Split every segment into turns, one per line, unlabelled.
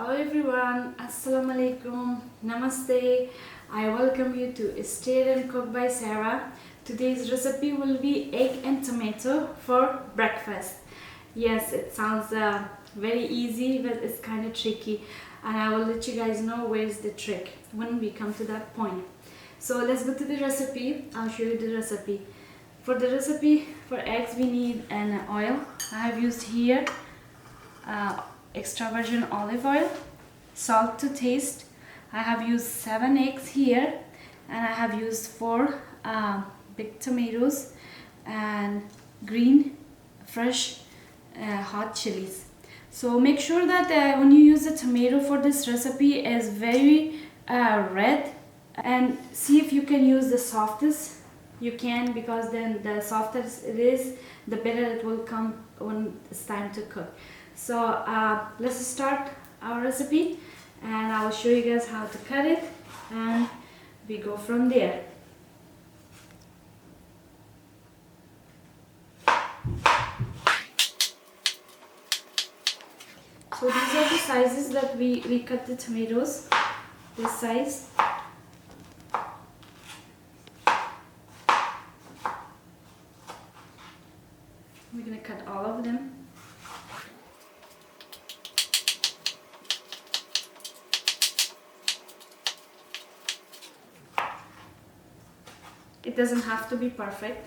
Hello everyone, Assalamu alaikum, Namaste. I welcome you to Stir and Cook by Sara. Today's recipe will be egg and tomato for breakfast. Yes, it sounds very easy, but it's kind of tricky, and I will let you guys know where's the trick when we come to that point. So let's go to the recipe. I'll show you the recipe. For the recipe for eggs, we need an oil. I have used here extra virgin olive oil, salt to taste. I have used 7 eggs here, and I have used 4 big tomatoes and green fresh hot chilies. So make sure that when you use the tomato for this recipe is very red, and see if you can use the softest you can, because then the softer it is, the better it will come when it's time to cook. So let's start our recipe, and I will show you guys how to cut it, and we go from there. So these are the sizes that we cut the tomatoes, this size. We're going to cut all of them. It doesn't have to be perfect.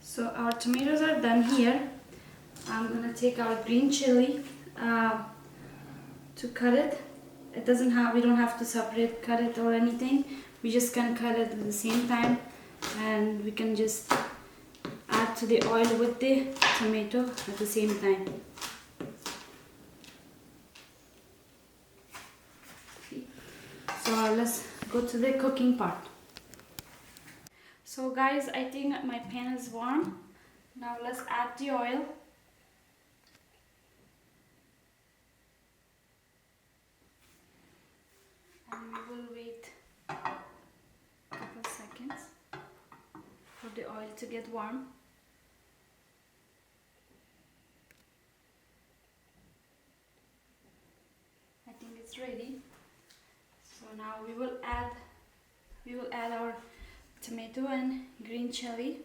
So our tomatoes are done here. I'm gonna take our green chili to cut it. It doesn't have, we don't have to separate cut it or anything. We just can cut it at the same time, and we can just add to the oil with the tomato at the same time. So let's go to the cooking part. So guys, I think my pan is warm. Now let's add the oil. And we will wait a couple seconds for the oil to get warm. I think it's ready. So now we will add our tomato and green chili.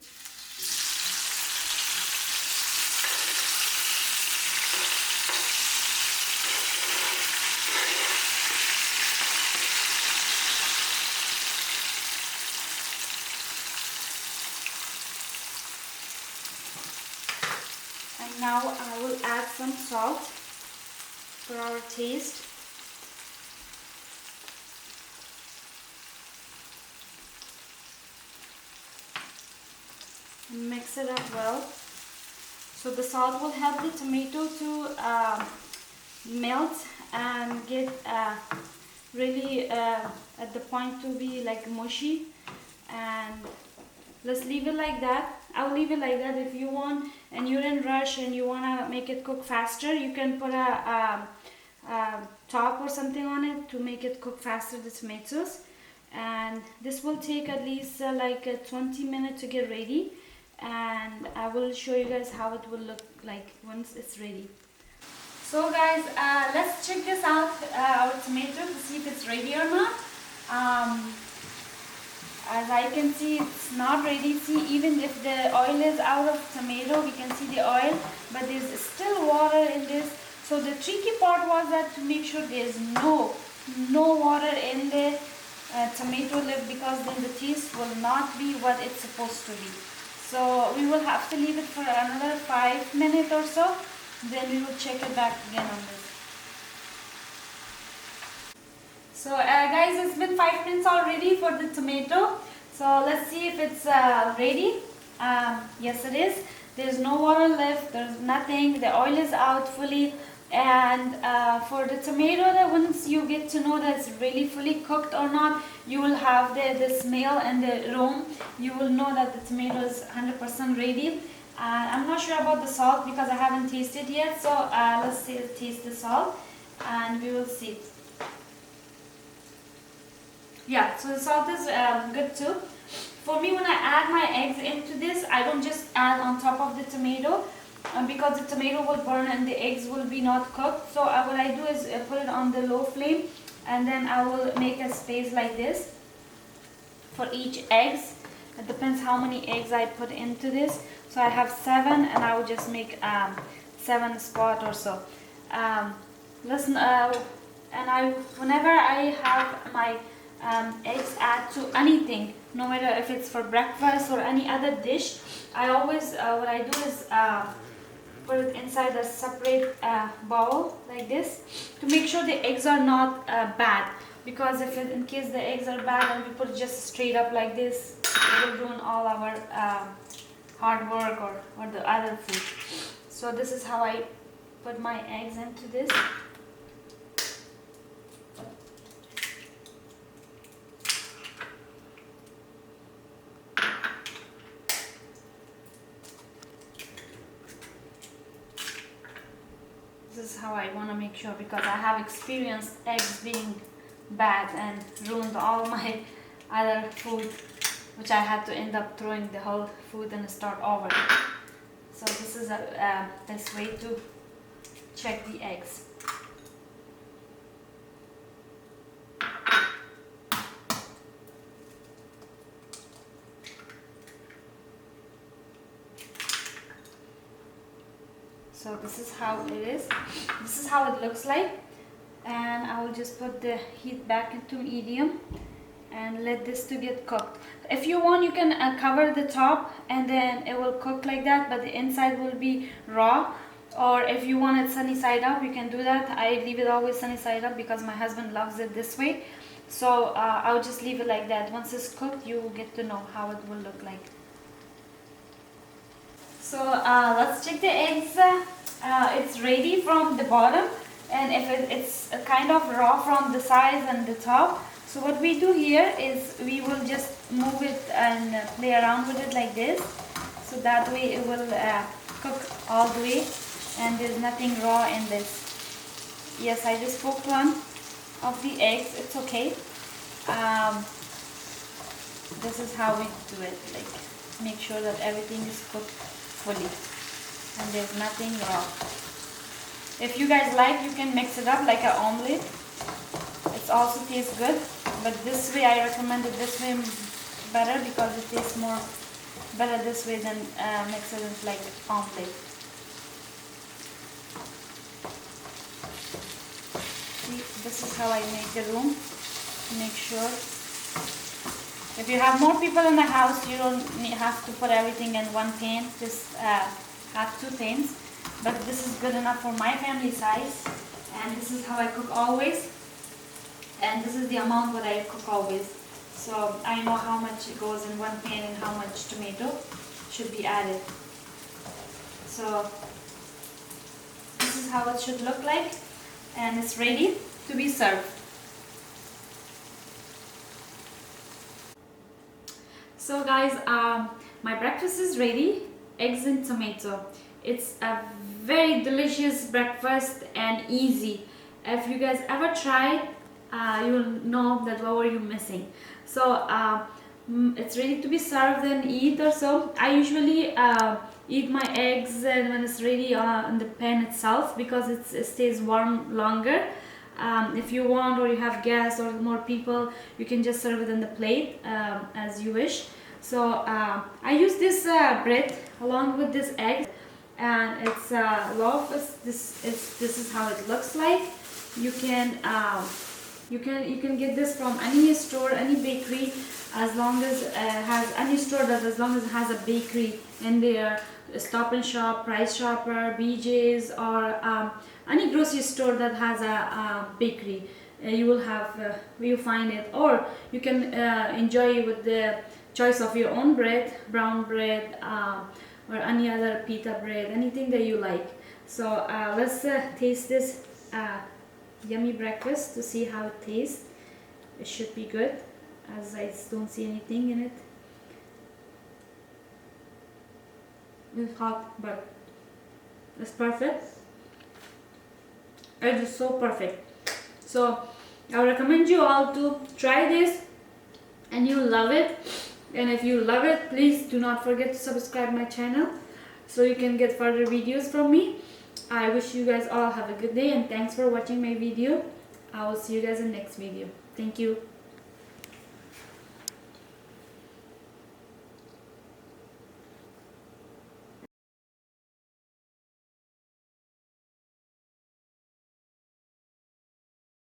And now I will add some salt for our taste. And mix it up well. So the salt will help the tomato to melt and get really at the point to be like mushy. And let's leave it like that. I'll leave it like that. If you want and you're in rush and you want to make it cook faster, you can put a top or something on it to make it cook faster, the tomatoes. And this will take at least like 20 minutes to get ready, and I will show you guys how it will look like once it's ready. So guys, let's check this out, our tomato, to see if it's ready or not. As I can see, it's not ready. See, even if the oil is out of tomato, we can see the oil, but there's still water in this. So the tricky part was that to make sure there's no water in the tomato leaf, because then the taste will not be what it's supposed to be. So we will have to leave it for another 5 minutes or so. Then we will check it back again on this. So guys, it's been 5 minutes already for the tomato. So let's see if it's ready. Yes, it is. There's no water left. There's nothing. The oil is out fully. And for the tomato, that once you get to know that it's really fully cooked or not, you will have the smell and the aroma. You will know that the tomato is 100% ready. I'm not sure about the salt because I haven't tasted yet, so let's taste the salt and we will see. Yeah, so the salt is good too. For me, when I add my eggs into this, I don't just add on top of the tomato because the tomato will burn and the eggs will be not cooked. So what I do is put it on the low flame, and then I will make a space like this for each eggs. It depends how many eggs I put into this. So I have 7, and I will just make 7 spots or so. Listen, whenever I have my eggs add to anything, no matter if it's for breakfast or any other dish, I always what I do is put it inside a separate bowl like this to make sure the eggs are not bad, because if in case the eggs are bad and we put it just straight up like this, it will ruin all our hard work or the other food. So this is how I put my eggs into this. This is how I want to make sure, because I have experienced eggs being bad and ruined all my other food, which I had to end up throwing the whole food and start over. So this is a best way to check the eggs. So this is how it is. This is how it looks like, and I will just put the heat back into medium and let this to get cooked. If you want, you can cover the top and then it will cook like that, but the inside will be raw. Or if you want it sunny side up, you can do that. I leave it always sunny side up because my husband loves it this way. So I'll just leave it like that. Once it's cooked, you will get to know how it will look like. So let's check the eggs. It's ready from the bottom, and if it's kind of raw from the sides and the top. So what we do here is we will just move it and play around with it like this, so that way it will cook all the way and there's nothing raw in this. Yes, I just poked one of the eggs, it's okay. This is how we do it, like make sure that everything is cooked fully and there's nothing raw. If you guys like, you can mix it up like an omelette. It also tastes good, but this way I recommend it this way better because it tastes more better this way than mix it with like omelette. See, this is how I make the room to make sure. If you have more people in the house, you don't have to put everything in one pan. Just have 2 pans. But this is good enough for my family size, and this is how I cook always, and this is the amount that I cook always, so I know how much goes in one pan and how much tomato should be added. So this is how it should look like, and it's ready to be served. So guys, my breakfast is ready. Eggs and tomato. It's a very delicious breakfast and easy. If you guys ever tried, you will know that what were you missing. So it's ready to be served and eat or so. I usually eat my eggs and when it's ready in the pan itself, because it stays warm longer. If you want, or you have guests or more people, you can just serve it in the plate as you wish. So I use this bread along with this egg, and it's loaf. This is how it looks like. You can get this from any store, any bakery, as long as has any store that as long as it has a bakery in there, Stop and Shop, Price Chopper, BJ's, or any grocery store that has a bakery. You will have you find it, or you can enjoy it with the choice of your own bread, brown bread, or any other pita bread, anything that you like. So let's taste this yummy breakfast to see how it tastes. It should be good, as I don't see anything in it. It's hot, but it's perfect. It is so perfect. So I recommend you all to try this, and you love it. And if you love it, please do not forget to subscribe my channel so you can get further videos from me. I wish you guys all have a good day, and thanks for watching my video. I will see you guys in the next video. Thank you.